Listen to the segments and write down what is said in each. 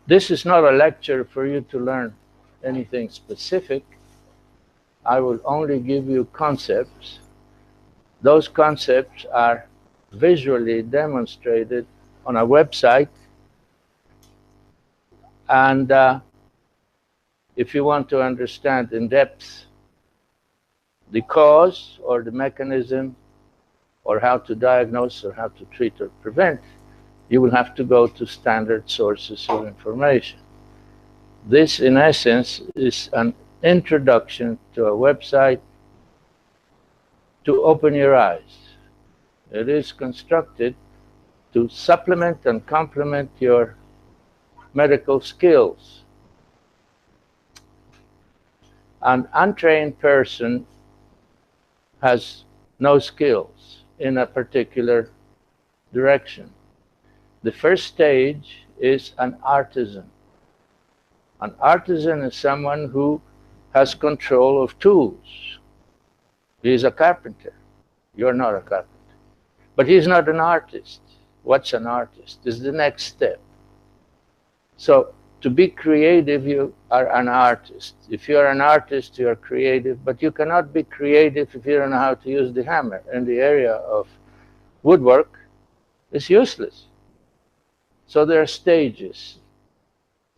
This is not a lecture for you to learn anything specific. I will only give you concepts. Those concepts are visually demonstrated on a website, and if you want to understand in depth the cause or the mechanism or how to diagnose or how to treat or prevent, you will have to go to standard sources of information. This, in essence, is an introduction to a website to open your eyes. It is constructed to supplement and complement your medical skills. An untrained person has no skills in a particular direction. The first stage is an artisan. An artisan is someone who has control of tools. He is a carpenter. You're not a carpenter. But he's not an artist. What's an artist? Is the next step. So to be creative, you are an artist. If you're an artist, you are creative, but you cannot be creative if you don't know how to use the hammer. In the area of woodwork, it's useless. So there are stages.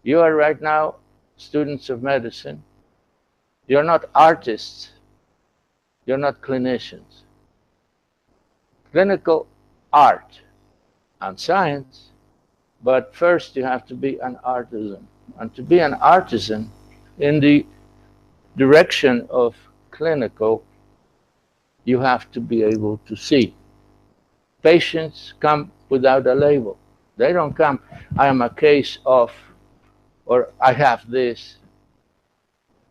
You are right now students of medicine. You're not artists. You're not clinicians. Clinical art and science, but first you have to be an artisan. And to be an artisan in the direction of clinical, you have to be able to see. Patients come without a label. They don't come, I am a case of, or I have this.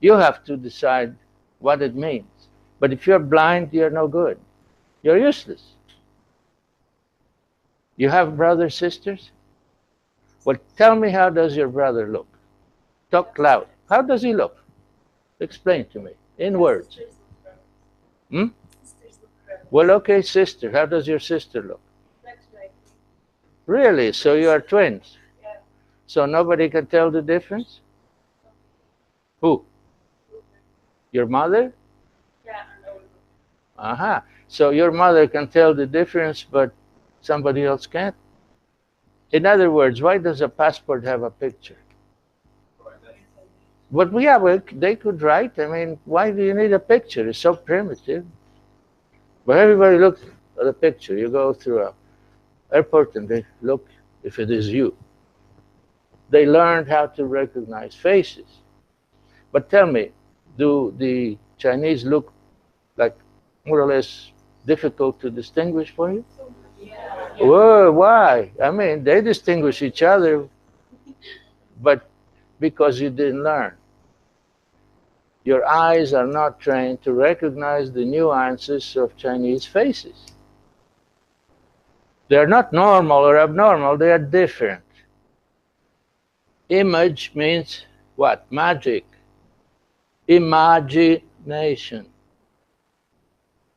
You have to decide what it means. But if you're blind, you're no good. You're useless. You have brothers, sisters? Well, tell me, how does your brother look? Talk loud. How does he look? Explain to me, in words. Well, okay, sister. How does your sister look? Really? So you are twins? Yeah. So nobody can tell the difference? Who? Your mother? Yeah. Aha. So your mother can tell the difference, but somebody else can't? In other words, why does a passport have a picture? But yeah, well, they could write. I mean, why do you need a picture? It's so primitive. But everybody looks at a picture. You go through an airport and they look if it is you. They learned how to recognize faces. But tell me, do the Chinese look like more or less difficult to distinguish for you? Yeah. Well, why? I mean, they distinguish each other, but because you didn't learn. Your eyes are not trained to recognize the nuances of Chinese faces. They're not normal or abnormal, they are different. Image means what? Magic. Imagination.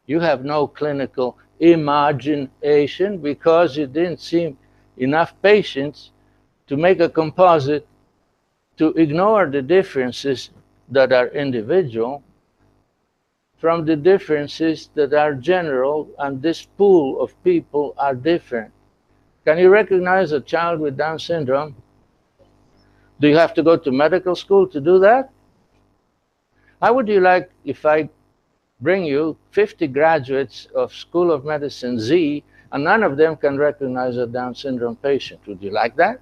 You have no clinical imagination because you didn't see enough patients to make a composite to ignore the differences that are individual from the differences that are general, and this pool of people are different. Can you recognize a child with Down syndrome? Do you have to go to medical school to do that? How would you like if I bring you 50 graduates of School of Medicine Z and none of them can recognize a Down syndrome patient? Would you like that?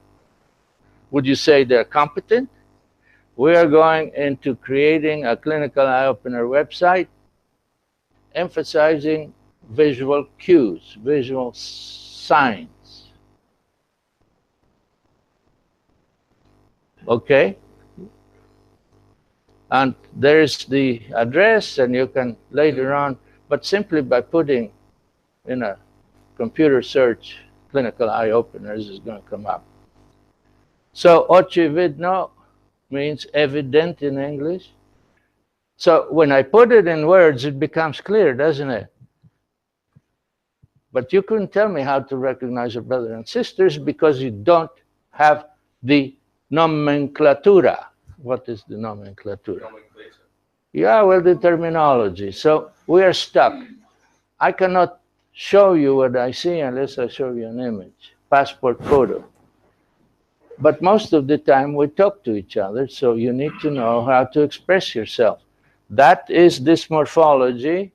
Would you say they're competent? We are going into creating a clinical eye-opener website emphasizing visual cues, visual signs. Okay? And there's the address, and you can later on, but simply by putting in a computer search, clinical eye openers is going to come up. So, ochividno means evident in English. So when I put it in words, it becomes clear, doesn't it? But you couldn't tell me how to recognize your brothers and sisters because you don't have the nomenclatura. What is the nomenclatura? Yeah, well, the terminology. So we are stuck. I cannot show you what I see unless I show you an image, passport photo. But most of the time we talk to each other, so you need to know how to express yourself. That is this morphology,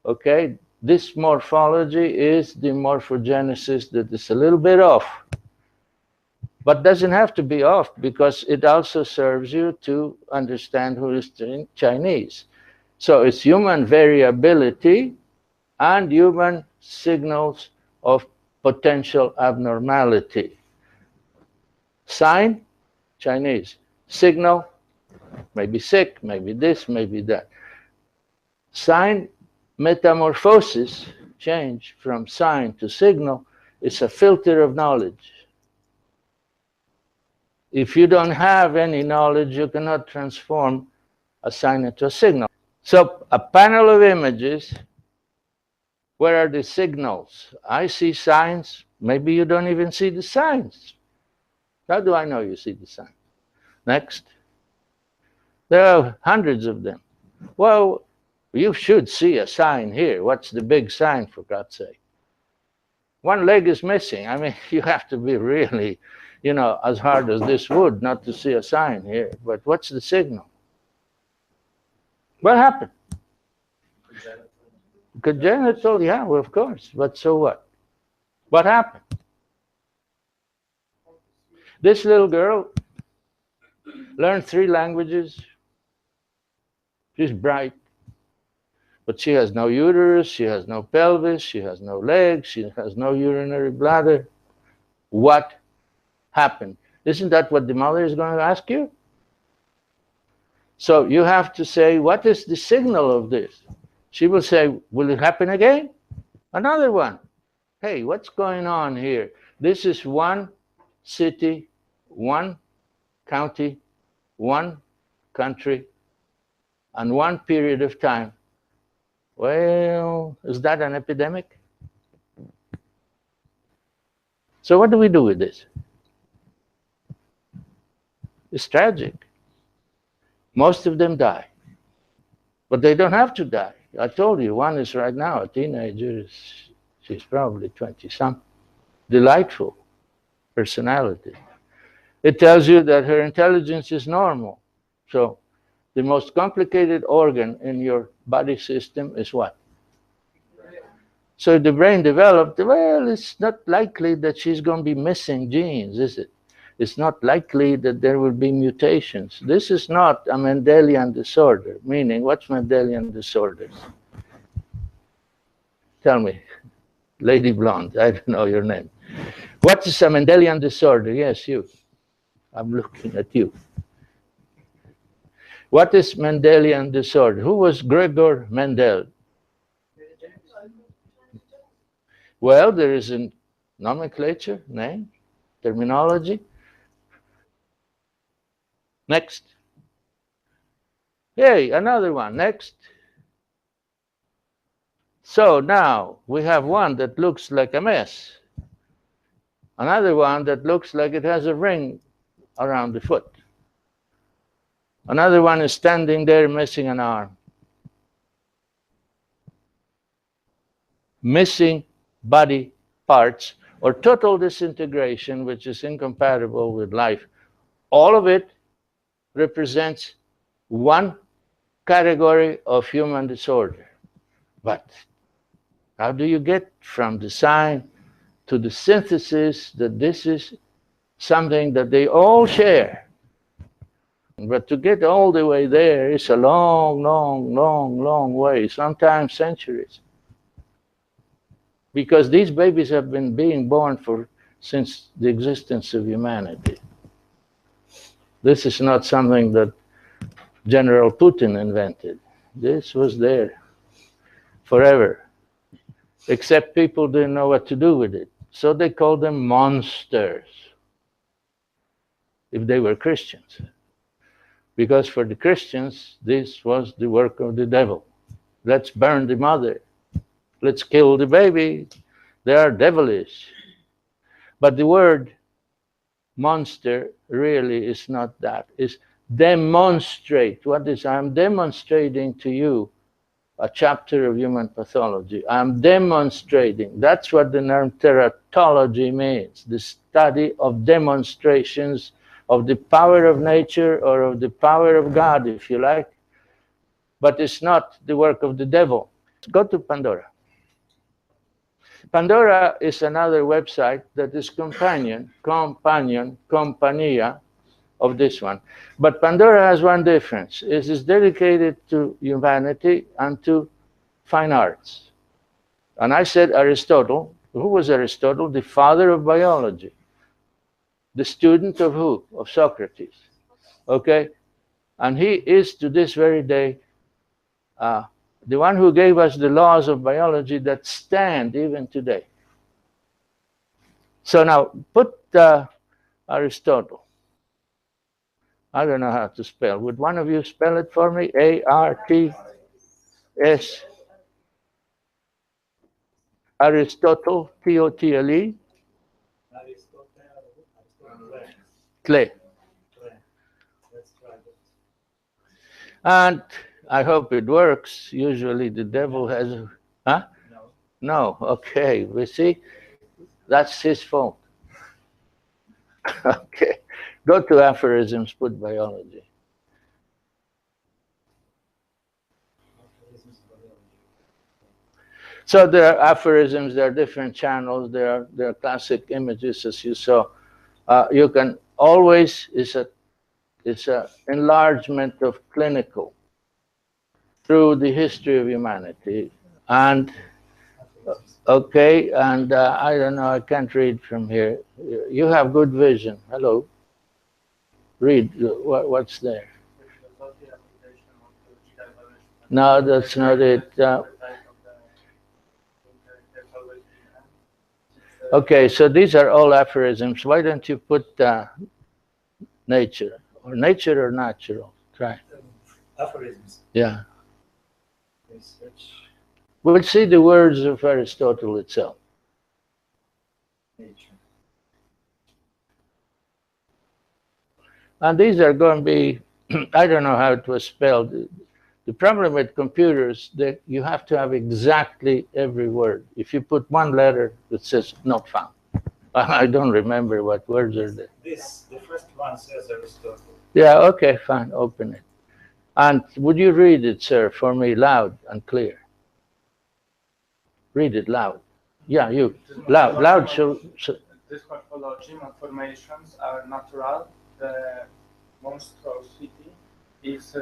okay? This morphology is the morphogenesis that is a little bit off, but doesn't have to be off because it also serves you to understand who is Chinese. So it's human variability and human signals of potential abnormality. Sign, Chinese. Signal, maybe sick, maybe this, maybe that. Sign, metamorphosis, change from sign to signal, is a filter of knowledge. If you don't have any knowledge, you cannot transform a sign into a signal. So a panel of images, where are the signals? I see signs, maybe you don't even see the signs. How do I know you see the sign? Next. There are hundreds of them. Well, you should see a sign here. What's the big sign, for God's sake? One leg is missing. I mean, you have to be really, you know, as hard as this wood not to see a sign here. But what's the signal? What happened? Congenital, yeah, well, of course. But so what? What happened? This little girl learned 3 languages. She's bright. But she has no uterus, she has no pelvis, she has no legs, she has no urinary bladder. What happened? Isn't that what the mother is going to ask you? So you have to say, what is the signal of this? She will say, will it happen again? Another one. Hey, what's going on here? This is one city, one county, one country, and one period of time. Well, is that an epidemic? So what do we do with this? It's tragic. Most of them die. But they don't have to die. I told you, one is right now a teenager. She's probably 20-something. Delightful personality. It tells you that her intelligence is normal. So the most complicated organ in your body system is what? So if the brain developed, well, it's not likely that she's going to be missing genes, is it? It's not likely that there will be mutations. This is not a Mendelian disorder, meaning what's Mendelian disorders? Tell me, Lady Blonde, I don't know your name. What is a Mendelian disorder? Yes, you. I'm looking at you. What is Mendelian disorder? Who was Gregor Mendel? Well, there is a nomenclature, name, terminology. Next. Hey, another one. Next. So now we have one that looks like a mess. Another one that looks like it has a ring around the foot. Another one is standing there missing an arm. Missing body parts or total disintegration, which is incompatible with life. All of it represents one category of human disorder. But how do you get from the sign to the synthesis that this is something that they all share? But to get all the way there is a long, long, long, long way, sometimes centuries. Because these babies have been being born since the existence of humanity. This is not something that General Putin invented. This was there forever, except people didn't know what to do with it. So they called them monsters, if they were Christians. Because for the Christians, this was the work of the devil. Let's burn the mother. Let's kill the baby. They are devilish. But the word monster really is not that. It's demonstrate. What is, I'm demonstrating to you a chapter of human pathology. I'm demonstrating. That's what the term teratology means, the study of demonstrations of the power of nature or of the power of God, if you like. But it's not the work of the devil. Go to Pandora. Pandora is another website that is compania of this one. But Pandora has one difference. It is dedicated to humanity and to fine arts. And I said Aristotle. Who was Aristotle? The father of biology. The student of who? Of Socrates. Okay? And he is to this very day the one who gave us the laws of biology that stand even today. So now put Aristotle. I don't know how to spell. Would one of you spell it for me? A-R-T-S. Aristotle, T-O-T-L-E. Clay. And I hope it works. Usually the devil has, huh? No, okay, we see, that's his fault. Okay, go to aphorisms, put biology. So there are aphorisms, there are different channels, there are classic images, as you saw. You can always, it's a enlargement of clinical through the history of humanity. And okay, and I don't know, I can't read from here. You have good vision. Hello. Read, what's there? No, that's not it. Okay, so these are all aphorisms. Why don't you put nature? Or nature or natural? Try. Aphorisms. Yeah. We'll see the words of Aristotle itself. Nature. And these are going to be, I don't know how it was spelled. The problem with computers, that you have to have exactly every word. If you put one letter, it says not found. I don't remember what words are there. The first one says Aristotle. Yeah, okay, fine, open it. And would you read it, sir, for me, loud and clear? Read it loud. Yeah, you. Loud. So This morphology, malformations are natural. The monstrosity is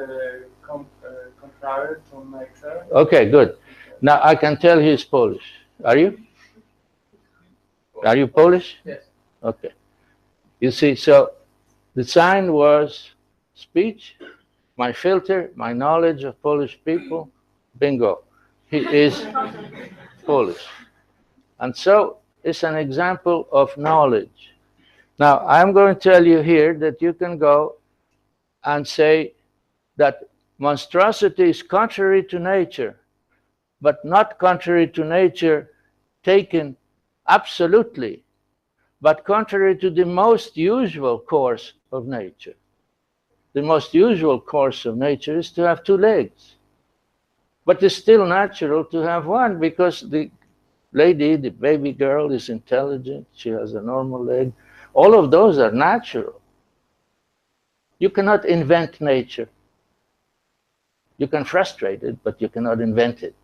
contrary to nature. Okay, good. Now I can tell he's Polish. Are you? Are you Polish? Yes. Okay. You see, so the sign was speech, my filter, my knowledge of Polish people, bingo. He is Polish. And so it's an example of knowledge. Now, I'm going to tell you here that you can go and say that monstrosity is contrary to nature, but not contrary to nature taken absolutely, but contrary to the most usual course of nature. The most usual course of nature is to have two legs. But it's still natural to have one because the lady, the baby girl, is intelligent, she has a normal leg. All of those are natural. You cannot invent nature. You can frustrate it, but you cannot invent it.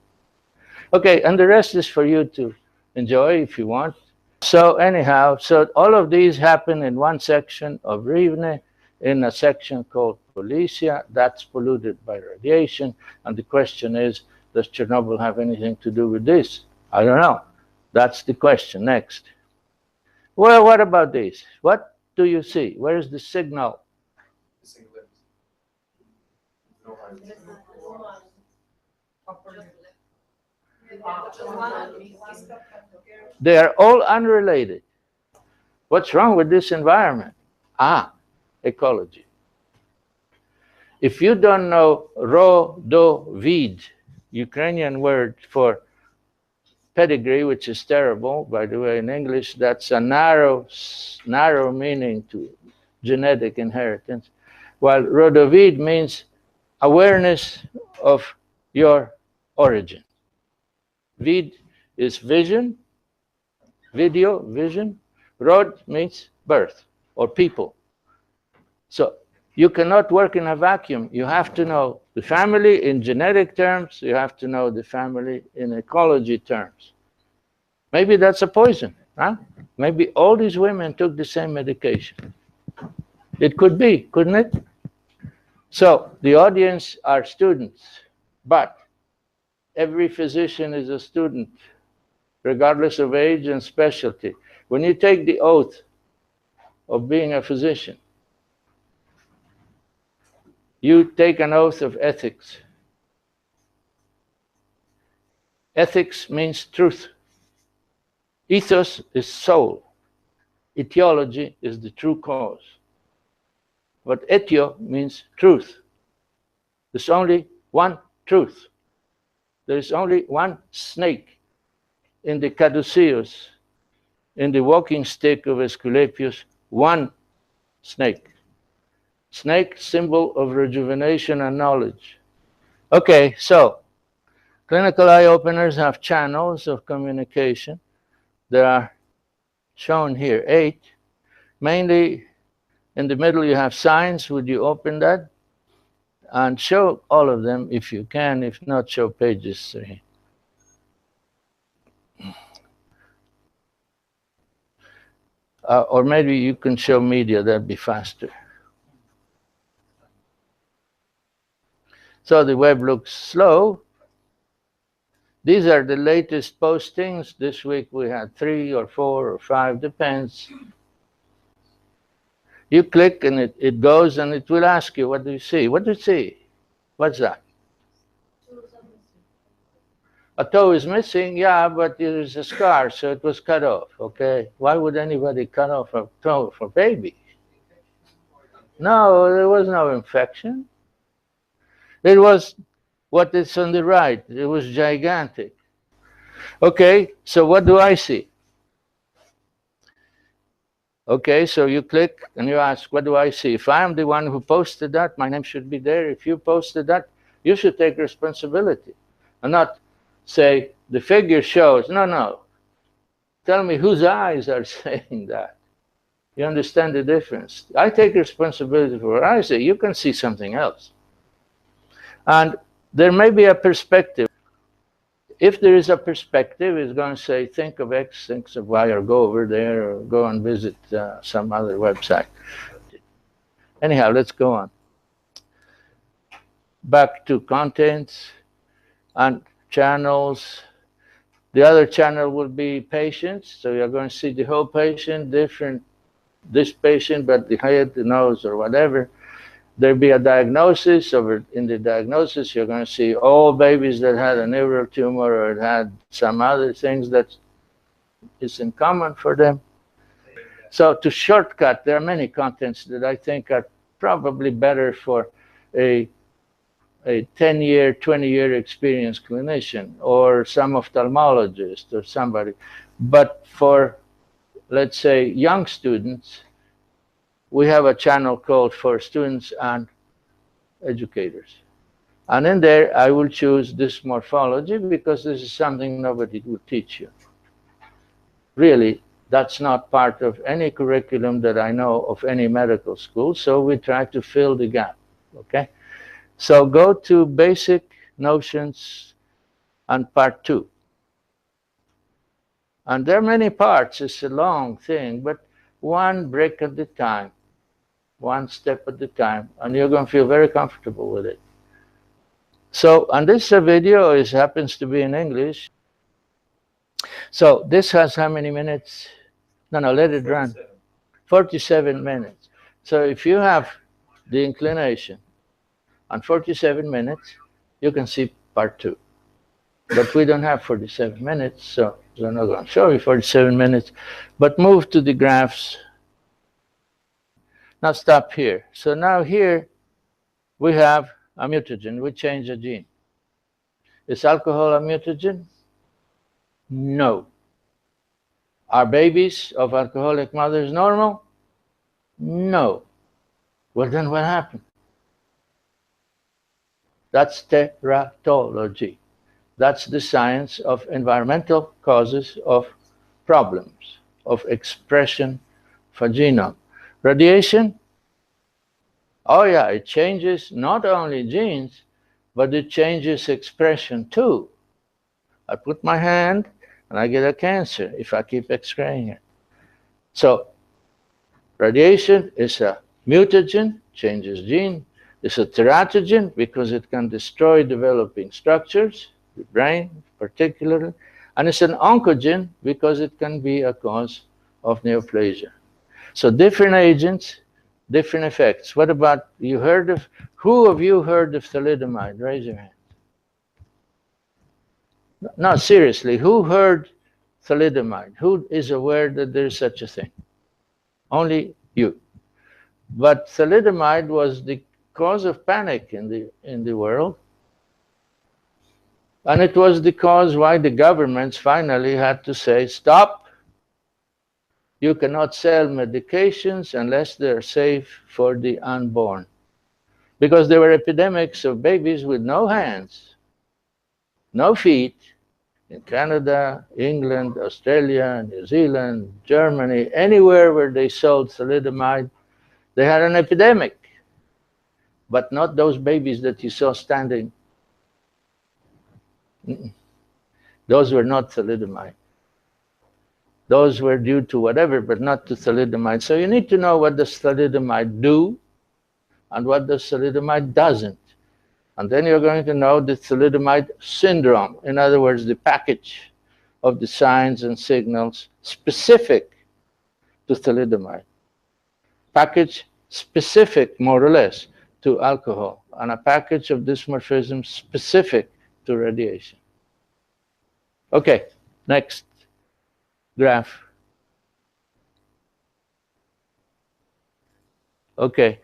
Okay, and the rest is for you to enjoy if you want. So anyhow, so all of these happen in one section of Rivne, in a section called Policia, that's polluted by radiation. And the question is, does Chernobyl have anything to do with this? I don't know. That's the question. Next. Well, what about this? What do you see? Where is the signal? They are all unrelated. What's wrong with this environment? Ecology. If you don't know rodovід, Ukrainian word for pedigree, which is terrible, by the way, in English. That's a narrow meaning to genetic inheritance, while rodovid means awareness of your origin. Vid is vision, video, vision. Rod means birth or people. So you cannot work in a vacuum. You have to know the family in genetic terms. You have to know the family in ecology terms. Maybe that's a poison, huh? Maybe all these women took the same medication. It could be, couldn't it? So the audience are students, but every physician is a student, regardless of age and specialty. When you take the oath of being a physician, you take an oath of ethics. Ethics means truth. Ethos is soul. Etiology is the true cause. But etio means truth. There's only one truth. There is only one snake in the caduceus, in the walking stick of Asclepius, one snake. Snake, symbol of rejuvenation and knowledge. Okay, so clinical eye openers have channels of communication. There are shown here 8. Mainly in the middle you have signs. Would you open that? And show all of them if you can. If not, show pages 3. Or maybe you can show media, that'd be faster. So the web looks slow. These are the latest postings. This week we had 3 or 4 or 5, depends. You click and it goes and it will ask you, what do you see? What do you see? What's that? A toe is missing, yeah, but there is a scar, so it was cut off, okay? Why would anybody cut off a toe for baby? No, there was no infection. It was what is on the right. It was gigantic. Okay, so what do I see? Okay, so you click and you ask, what do I see? If I am the one who posted that, my name should be there. If you posted that, you should take responsibility and not say, the figure shows. No, no. Tell me whose eyes are saying that. You understand the difference? I take responsibility for what I say. You can see something else. And there may be a perspective. If there is a perspective, it's going to say, think of X, think of Y, or go over there, or go and visit some other website. Anyhow, let's go on. Back to contents and channels. The other channel will be patients. So you're going to see the whole patient, different, this patient, but the head, the nose, or whatever. There'll be a diagnosis. In the diagnosis, you're going to see all babies that had a neural tumor or had some other things that is in common for them. So to shortcut, there are many contents that I think are probably better for a 10-year, 20-year experienced clinician or some ophthalmologist or somebody. But for, let's say, young students, we have a channel called for students and educators. And in there, I will choose this morphology because this is something nobody will teach you. Really, that's not part of any curriculum that I know of any medical school, so we try to fill the gap, okay? So go to basic notions and part 2. And there are many parts, it's a long thing, but one brick at a time, one step at a time, and you're going to feel very comfortable with it. So, and this video happens to be in English. So this has how many minutes? No, let it 47. Run. 47 minutes. So if you have the inclination on 47 minutes, you can see part 2. But we don't have 47 minutes, so we're not going to show you 47 minutes. But move to the graphs. Now stop here. So now here we have a mutagen. We change a gene. Is alcohol a mutagen? No. Are babies of alcoholic mothers normal? No. Well, then what happened? That's teratology. That's the science of environmental causes of problems, of expression for genome. Radiation? Oh yeah, it changes not only genes, but it changes expression too. I put my hand and I get a cancer if I keep excreting it. So radiation is a mutagen, changes gene. It's a teratogen because it can destroy developing structures, the brain particularly. And it's an oncogen because it can be a cause of neoplasia. So different agents, different effects. What about, who of you heard of thalidomide? Raise your hand. No, seriously, who heard thalidomide? Who is aware that there's such a thing? Only you. But thalidomide was the cause of panic in the world. And it was the cause why the governments finally had to say, stop. You cannot sell medications unless they're safe for the unborn. Because there were epidemics of babies with no hands, no feet, in Canada, England, Australia, New Zealand, Germany, anywhere where they sold thalidomide, they had an epidemic. But not those babies that you saw standing. Those were not thalidomide. Those were due to whatever, but not to thalidomide. So you need to know what does thalidomide do and what does thalidomide doesn't. And then you're going to know the thalidomide syndrome. In other words, the package of the signs and signals specific to thalidomide. Package specific, more or less, to alcohol. And a package of dysmorphism specific to radiation. Okay, next graph. Okay.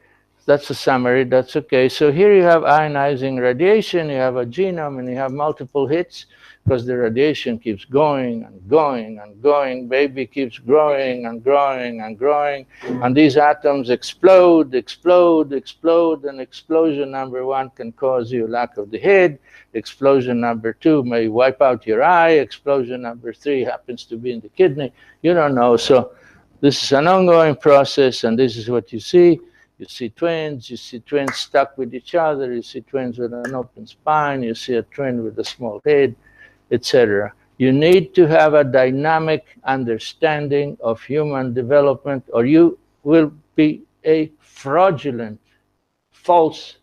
That's a summary, that's okay. So here you have ionizing radiation, you have a genome, and you have multiple hits because the radiation keeps going and going and going. Baby keeps growing and growing and growing. And these atoms explode, explode, explode. And explosion number 1 can cause you lack of the head. Explosion number 2 may wipe out your eye. Explosion number 3 happens to be in the kidney. You don't know. So this is an ongoing process, and this is what you see. You see twins stuck with each other, you see twins with an open spine, you see a twin with a small head, etc. You need to have a dynamic understanding of human development, or you will be a fraudulent, false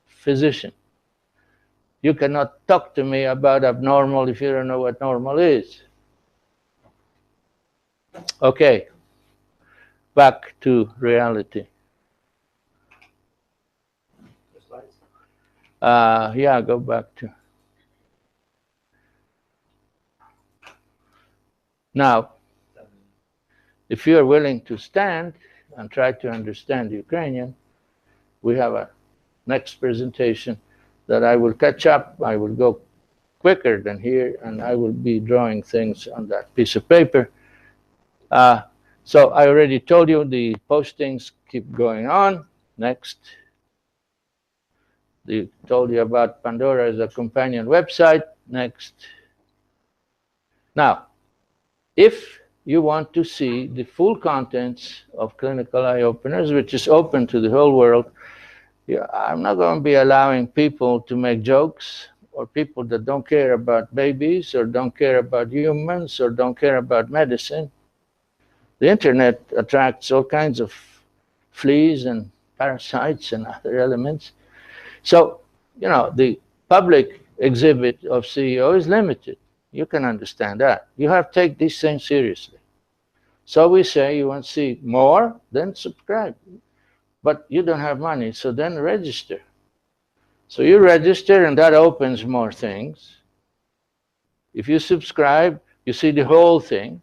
physician. You cannot talk to me about abnormal if you don't know what normal is. Okay, back to reality. Yeah, go back to. Now, if you are willing to stand and try to understand Ukrainian, we have a next presentation that I will catch up. I will go quicker than here, and I will be drawing things on that piece of paper. So I already told you the postings keep going on. Next. They told you about Pandora as a companion website. Next. Now, if you want to see the full contents of Clinical Eye Openers, which is open to the whole world, I'm not going to be allowing people to make jokes, or people that don't care about babies, or don't care about humans, or don't care about medicine. The internet attracts all kinds of fleas and parasites and other elements. So, you know, the public exhibit of CEO is limited. You can understand that. You have to take these things seriously. So we say you want to see more, then subscribe. But you don't have money, so then register. So you register, and that opens more things. If you subscribe, you see the whole thing.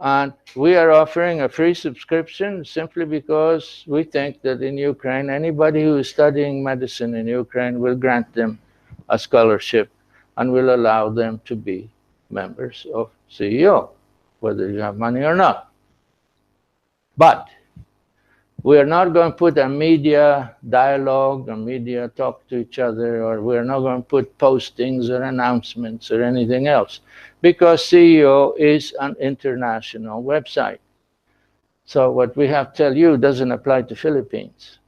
And we are offering a free subscription simply because we think that in Ukraine, anybody who is studying medicine in Ukraine will grant them a scholarship and will allow them to be members of CEO, whether you have money or not. But we are not going to put a media dialogue or media talk to each other, or we're not going to put postings or announcements or anything else, because CEO is an international website. So what we have to tell you doesn't apply to Philippines.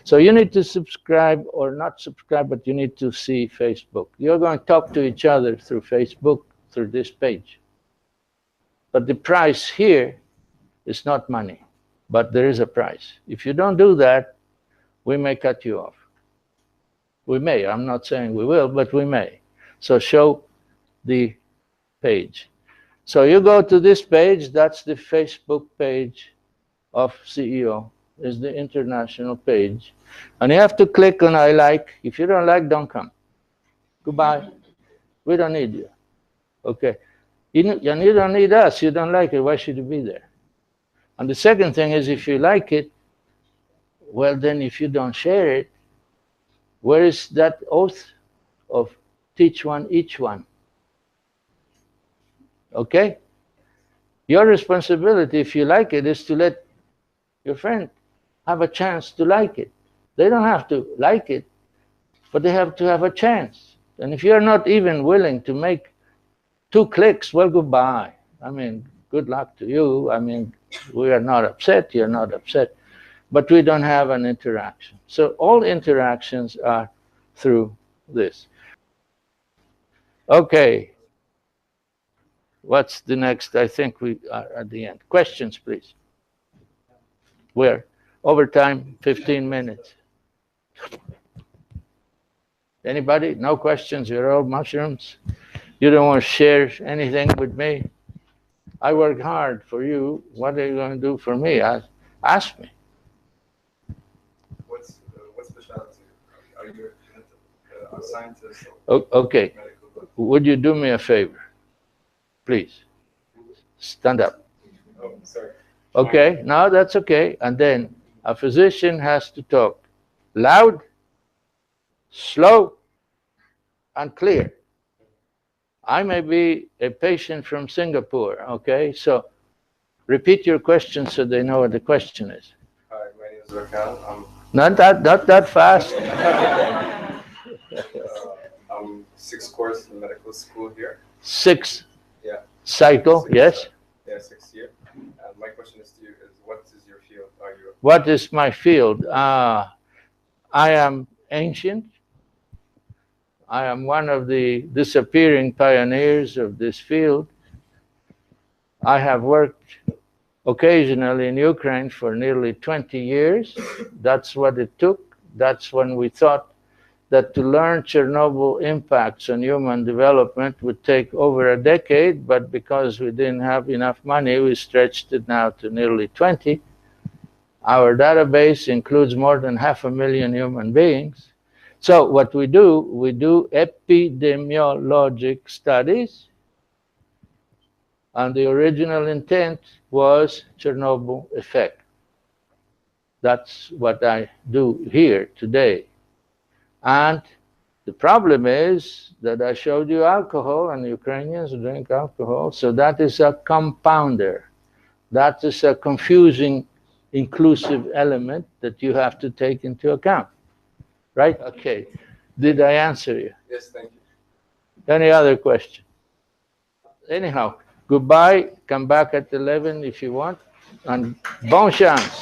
So you need to subscribe, or not subscribe, but you need to see Facebook. You're going to talk to each other through Facebook, through this page. But the price here is not money, but there is a price. If you don't do that, we may cut you off. We may. I'm not saying we will, but we may. So show the page. So you go to this page, that's the Facebook page of CEO, is the international page. And you have to click on I like. If you don't like, don't come. Goodbye. We don't need you. Okay. You don't need us. You don't like it. Why should you be there? And the second thing is, if you like it, well, then if you don't share it, where is that oath of teach one, each one? Okay? Your responsibility, if you like it, is to let your friend have a chance to like it. They don't have to like it, but they have to have a chance. And if you're not even willing to make 2 clicks, well, goodbye. I mean, good luck to you. I mean, we are not upset, you're not upset, but we don't have an interaction. So all interactions are through this. Okay. What's the next? I think we are at the end. Questions, please. We're over time, 15 minutes. Anybody? No questions? You're all mushrooms? You don't want to share anything with me? I work hard for you. What are you going to do for me? Ask me. What specialty? Are you a scientist? Okay. Would you do me a favor? Please. Stand up. Oh, sorry. Okay. No, that's okay. And then a physician has to talk loud, slow, and clear. I may be a patient from Singapore, okay? So repeat your question so they know what the question is. Hi, my name is Rakan. Not that fast. I'm 6th course in medical school here. 6th Yeah. cycle, yes? Yeah, 6th year. And my question is to you is, what is your field? Are you? What is my field? I am ancient. I am one of the disappearing pioneers of this field. I have worked occasionally in Ukraine for nearly 20 years. That's what it took. That's when we thought that to learn Chernobyl impacts on human development would take over a decade, but because we didn't have enough money, we stretched it now to nearly 20. Our database includes more than 500,000 human beings. So what we do epidemiologic studies, and the original intent was Chernobyl effect. That's what I do here today. And the problem is that I showed you alcohol, and Ukrainians drink alcohol, so that is a compounder. That is a confusing, inclusive element that you have to take into account. Right? Okay. Did I answer you? Yes, thank you. Any other question? Anyhow, goodbye. Come back at 11 if you want. And bon chance.